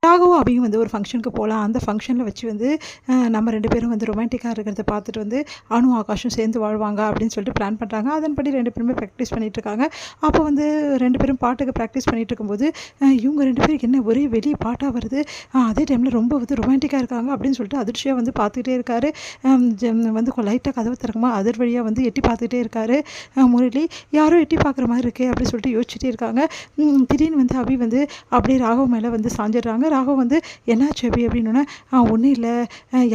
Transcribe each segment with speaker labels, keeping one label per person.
Speaker 1: ராகவும் அபியும் வந்து ஒரு ஃபங்க்ஷனுக்கு போகலாம். அந்த ஃபங்க்ஷனில் வச்சு வந்து நம்ம 2 பேரும் வந்து ரொமான்டிக்காக இருக்கிறத பார்த்துட்டு வந்து அனு ஆகாஷும் சேர்ந்து வாழ்வாங்க அப்படின்னு சொல்லிட்டு பிளான் பண்ணுறாங்க. அதன்படி 2 பேருமே ப்ராக்டிஸ் பண்ணிகிட்ருக்காங்க. அப்போ வந்து 2 பேரும் பாட்டுக்கு ப்ராக்டிஸ் பண்ணிகிட்டு இருக்கும்போது இவங்க 2 பேருக்கு என்ன ஒரே வெளியே பாட்டாக வருது, அதே டைமில் ரொம்ப வந்து ரொமான்டிக்காக இருக்காங்க அப்படின்னு சொல்லிட்டு அதிர்ச்சியாக வந்து பார்த்துக்கிட்டே இருக்காரு. வந்து லைட்டாக கதவை திறக்குமா அதர் வழியாக வந்து எட்டி பார்த்துக்கிட்டே இருக்காரு முரளி. யாரோ எட்டி பார்க்குற மாதிரி இருக்கே அப்படின்னு சொல்லிட்டு யோசிச்சுட்டே இருக்காங்க. திடீர்னு வந்து அபி வந்து அப்படியே ராகவ் மேலே வந்து சாஞ்சிடுறாங்க. ராகவ் வந்து என்னாச்சு அபி அப்படின்னோடனே ஒன்றும் இல்லை,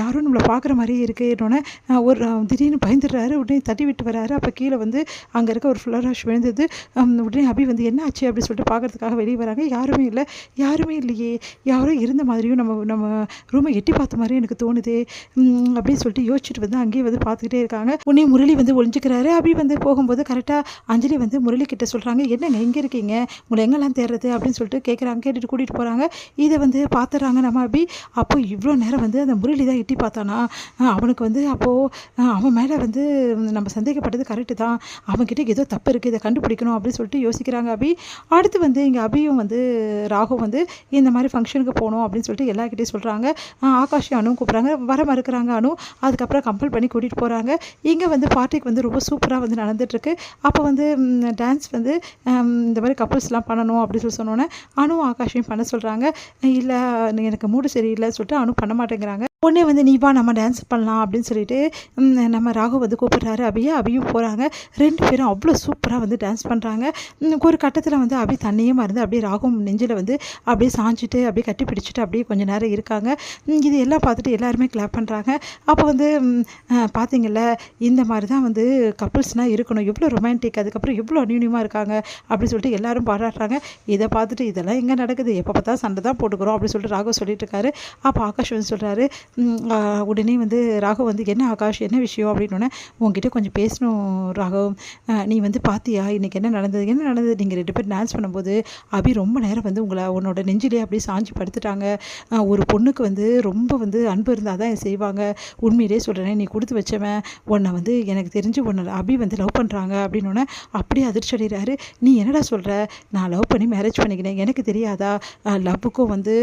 Speaker 1: யாரும் நம்மளை பார்க்குற மாதிரியே இருக்குன்னொன்னே ஒரு திடீர்னு பயந்துடுறாரு. உடனே தட்டி விட்டு வராரு. அப்போ கீழே வந்து அங்கே இருக்க ஒரு ஃப்ளராஷ் விழுந்தது. உடனே அபி வந்து என்ன ஆச்சு அப்படின்னு சொல்லிட்டு பார்க்குறதுக்காக வெளியே வராங்க. யாருமே இல்லையே, யாரோ இருந்த மாதிரியும் நம்ம ரூமை எட்டி பார்த்த மாதிரியும் எனக்கு தோணுதே அப்படின்னு சொல்லிட்டு யோசிச்சுட்டு வந்து அங்கேயே வந்து பார்த்துக்கிட்டே இருக்காங்க. உடனே முரளி வந்து ஒழிஞ்சிக்கிறாரு. அபி வந்து போகும்போது கரெக்டாக அஞ்சலி வந்து முரளி கிட்ட சொல்கிறாங்க, என்னங்க எங்கே இருக்கீங்க, உங்களை எங்கெல்லாம் தேடுறது அப்படின்னு சொல்லிட்டு கேட்குறாங்க. கேட்டுட்டு கூட்டிகிட்டு போகிறாங்க. இதை வந்து பார்த்துறாங்க நம்ம அபி. அப்போ இவ்வளோ நேரம் வந்து அந்த முரளி தான் எட்டி பார்த்தானா, அவனுக்கு வந்து அப்போது அவன் மேலே வந்து நம்ம சந்தேகப்பட்டது கரெக்டு தான், அவன்கிட்ட ஏதோ தப்பு இருக்குது, இதை கண்டுபிடிக்கணும் அப்படின்னு சொல்லிட்டு யோசிக்கிறாங்க அபி. அடுத்து வந்து இங்கே அபியும் வந்து ராகும் வந்து இந்த மாதிரி ஃபங்க்ஷனுக்கு போகணும் அப்படின்னு சொல்லிட்டு எல்லாருக்கிட்டையும் சொல்கிறாங்க. ஆகாஷ் அனு கூப்பிட்றாங்க, வர மறுக்கிறாங்க அனு. அதுக்கப்புறம் கம்பல் பண்ணி கூட்டிகிட்டு போகிறாங்க. இங்கே வந்து பார்ட்டிக்கு வந்து ரொம்ப சூப்பராக வந்து நடந்துகிட்ருக்கு. அப்போ வந்து டான்ஸ் வந்து இந்த மாதிரி கப்புள்ஸ்லாம் பண்ணணும் அப்படின்னு சொல்லி சொன்னோன்னே அனு ஆகாஷையும் பண்ண சொல்கிறாங்க. இல்லை எனக்கு மூடு சரியில்லைன்னு சொல்லிட்டு அனு பண்ண மாட்டேங்கிறாங்க. உடனே வந்து நீ வா நம்ம டான்ஸ் பண்ணலாம் அப்படின்னு சொல்லிட்டு நம்ம ராகு வந்து கூப்பிட்றாரு அபியும் போகிறாங்க. 2 பேரும் அவ்வளோ சூப்பராக வந்து டான்ஸ் பண்ணுறாங்க. ஒரு கட்டத்தில் வந்து அபி தண்ணியே மறந்து அப்படியே ராகு நெஞ்சில் வந்து அப்படியே சாஞ்சிட்டு அப்படியே கட்டி பிடிச்சிட்டு அப்படியே கொஞ்சம் நேரம் இருக்காங்க. இது எல்லாம் பார்த்துட்டு எல்லாருமே கிளாப் பண்ணுறாங்க. அப்போ வந்து பார்த்தீங்கல்ல, இந்த மாதிரி தான் வந்து கப்புள்ஸ்னால் இருக்கணும், எவ்வளோ ரொமான்டிக், அதுக்கப்புறம் எவ்வளோ அந்யூன்யமாக இருக்காங்க அப்படின்னு சொல்லிட்டு எல்லாரும் பாராட்டுறாங்க. இதை பார்த்துட்டு இதெல்லாம் எங்கே நடக்குது, எப்போ பார்த்தா சண்டை தான் போட்டுக்கிறோம் அப்படின்னு சொல்லிட்டு ராகு சொல்லிட்டு இருக்காரு. அப்போ ஆகாஷ் வந்து சொல்கிறாரு. உடனே வந்து ராகவ் வந்து என்ன ஆகாஷ் என்ன விஷயம் அப்படின்னோடனே உங்ககிட்ட கொஞ்சம் பேசணும் ராகவ், நீ வந்து பார்த்தியா இன்றைக்கி என்ன நடந்தது நீங்கள் 2 பேர் டான்ஸ் பண்ணும்போது அபி ரொம்ப நேரம் வந்து உன்னோட நெஞ்சிலே அப்படியே சாஞ்சி படுத்துட்டாங்க. ஒரு பொண்ணுக்கு வந்து ரொம்ப வந்து அன்பு இருந்தால் தான் செய்வாங்க, உண்மையிலே சொல்கிறேன், நீ கொடுத்து வச்சவன், உன்னை வந்து எனக்கு தெரிஞ்சு உன்னை அபி வந்து லவ் பண்ணுறாங்க அப்படின்னோடனே அப்படியே அதிர்ச்சி அடைகிறாரு. நீ என்னடா சொல்கிற, நான் லவ் பண்ணி மேரேஜ் பண்ணிக்கினேன், எனக்கு தெரியாதா, லவ்வுக்கும் வந்து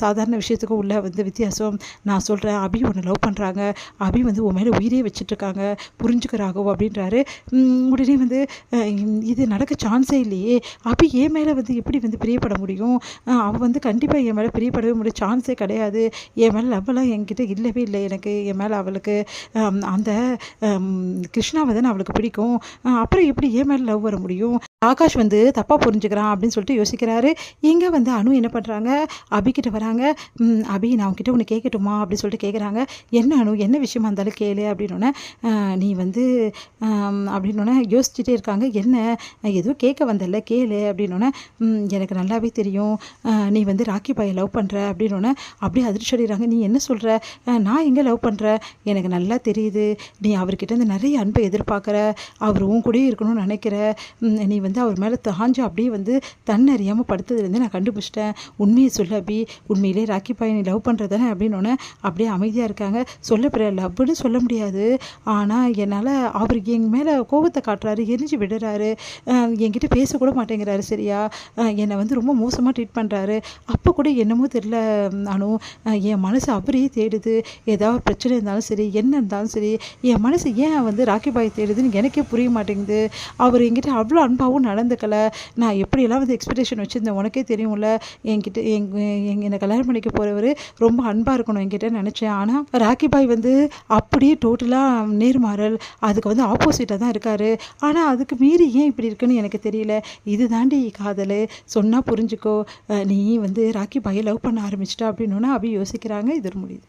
Speaker 1: சாதாரண விஷயத்துக்கும் உள்ள வந்து வித்தியாசம், நான் சொல்கிறேன் அபி ஒன்று லவ் பண்ணுறாங்க, அபி வந்து உன் மேலே உயிரே வச்சுட்ருக்காங்க, புரிஞ்சுக்கிறாகோ அப்படின்றாரு. உடனே வந்து இது நடக்க சான்ஸே இல்லையே, அபி என் மேலே வந்து எப்படி வந்து பிரியப்பட முடியும், அவள் வந்து கண்டிப்பாக என் மேலே பிரியப்படவே முடியும், சான்ஸே கிடையாது, என் மேலே லவ்வெல்லாம் என்கிட்ட இல்லவே இல்லை, எனக்கு என் மேலே அவளுக்கு அந்த கிருஷ்ணாவை தானே அவளுக்கு பிடிக்கும், அப்புறம் எப்படி என் மேலே லவ் வர முடியும், ஆகாஷ் வந்து தப்பாக புரிஞ்சுக்கிறான் அப்படின்னு சொல்லிட்டு யோசிக்கிறாரு. இங்கே வந்து அனு என்ன பண்ணுறாங்க, அபிக்கிட்ட வராங்க. அபி நான் உங்ககிட்ட ஒன்று கேட்கட்டுமா அப்படின்னு சொல்லிட்டு கேட்குறாங்க. என்ன அனு, என்ன விஷயமா இருந்தாலும் கேளு அப்படின்னோடனே நீ வந்து அப்படின்னோடனே யோசிச்சுட்டே இருக்காங்க. என்ன ஏதோ கேட்க வந்தல கேளு அப்படின்னோடனே எனக்கு நல்லாவே தெரியும் நீ வந்து ராக்கி பாயை லவ் பண்ணுற அப்படின்னோடனே அப்படியே அதிர்ச்சி அடைகிறாங்க. நீ என்ன சொல்கிற, நான் எங்கே லவ் பண்ணுறேன், எனக்கு நல்லா தெரியுது, நீ அவர்கிட்ட இருந்து நிறைய அன்பை எதிர்பார்க்குற, அவர் உன் கூட இருக்கணும்னு நினைக்கிற, நீ வந்து அவர் மேலே தாஞ்சு அப்படியே வந்து தன்னறியாமல் படுத்ததுலேருந்து நான் கண்டுபிடிச்சிட்டேன், உண்மையை சொல்ல அபி, உண்மையிலே ராக்கி பாயை நீ லவ் பண்ணுறதானே அப்படின்னோடனே அப்படியே அமைதியாக இருக்காங்க. சொல்லப்படுற லவ்னு சொல்ல முடியாது, ஆனால் என்னால் அவர் எங்கள் மேலே கோபத்தை காட்டுறாரு, எரிஞ்சு விடுறாரு, என்கிட்ட பேசக்கூட மாட்டேங்கிறாரு, சரியா என்னை வந்து ரொம்ப மோசமாக ட்ரீட் பண்ணுறாரு, அப்போ கூட என்னமோ தெரியல அனு, என் மனசு அவரையே தேடுது, ஏதாவது பிரச்சனை இருந்தாலும் சரி என்ன இருந்தாலும் சரி என் மனசு ஏன் வந்து ராக்கி பாய் தேடுதுன்னு எனக்கே புரிய மாட்டேங்குது, அவர் என்கிட்ட அவ்வளோ அன்பாகவும் நடந்துக்கலை, நான் எப்படியெல்லாம் வந்து எக்ஸ்பெக்டேஷன் வச்சுருந்தேன் உனக்கே தெரியும்ல, என்கிட்ட என்னை கல்யாணம் பண்ணிக்க போகிறவர் ரொம்ப அன்பாக இருக்கணும் என்கிட்ட நினச்சேன், ஆனால் ராக்கி பாய் வந்து அப்படியே டோட்டலாக நேர்மாறல், அதுக்கு வந்து ஆப்போசிட்டாக தான் இருக்கார், ஆனால் அதுக்கு மீறி ஏன் இப்படி இருக்குன்னு எனக்கு தெரியல, இது தாண்டி காதல், சொன்னால் புரிஞ்சுக்கோ, நீ வந்து ராக்கி பாயை லவ் பண்ண ஆரம்பிச்சிட்டா அப்படின்னோன்னா அபி யோசிக்கிறாங்க. இது முடியுது.